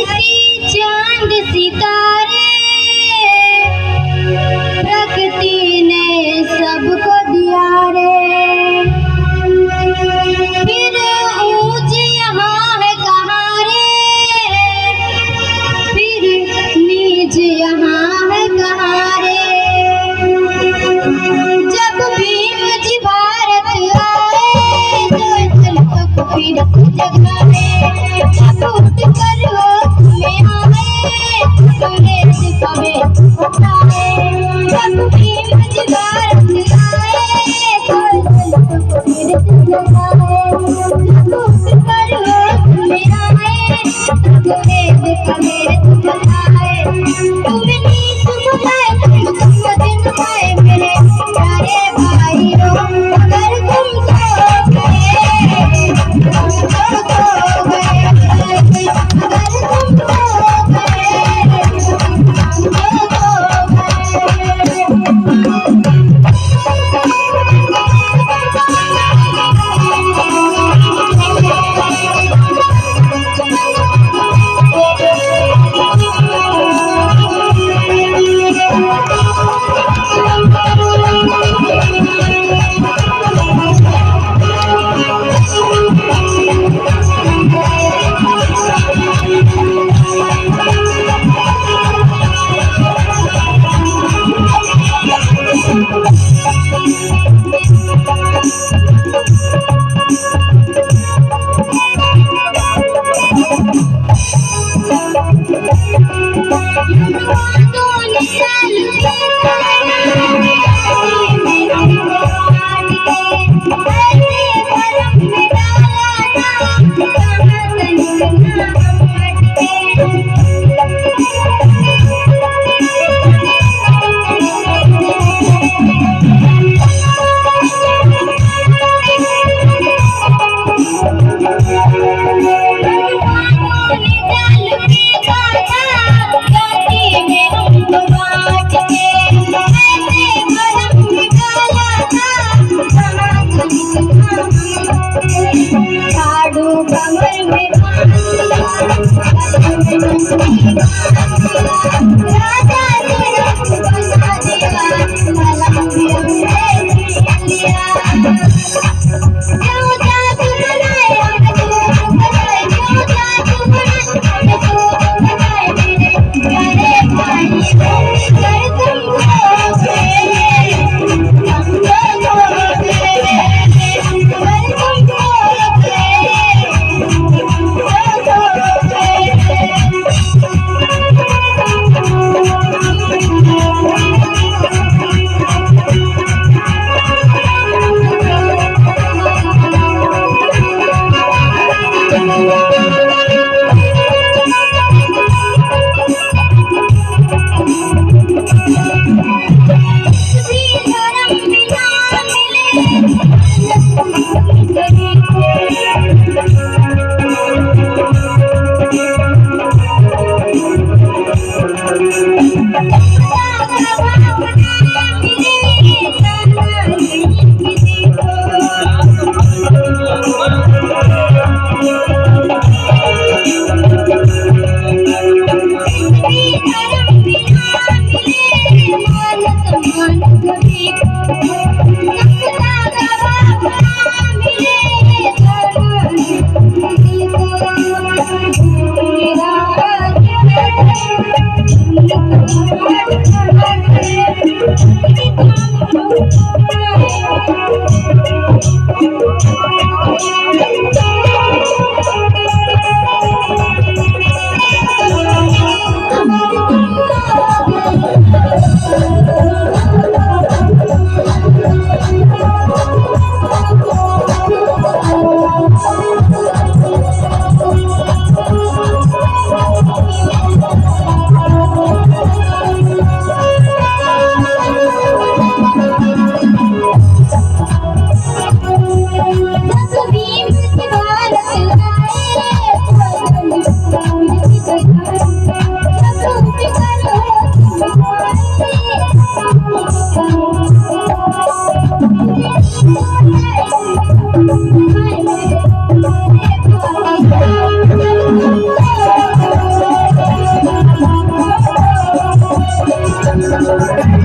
चांद सितारे प्रकृति ने सबको दिया रे। फिर ऊंच यहाँ है कहाँ रे, फिर नीच यहाँ है कहाँ रे। जब भीम जी भारत आए तो चलो फिर जगाए। जब उठ कर होश में आए तो देश कबे उठाए। जब भीम जी भारत आए तो चलो फिर जगाए। जब उठ कर होश में आए तो देश कबे उठाए। तुम नीच बुलाए तुम दिन पाए मेरे प्यारे भाइयों। अगर तुम सो गए तुम सो गए, अगर तुम सो गए तुम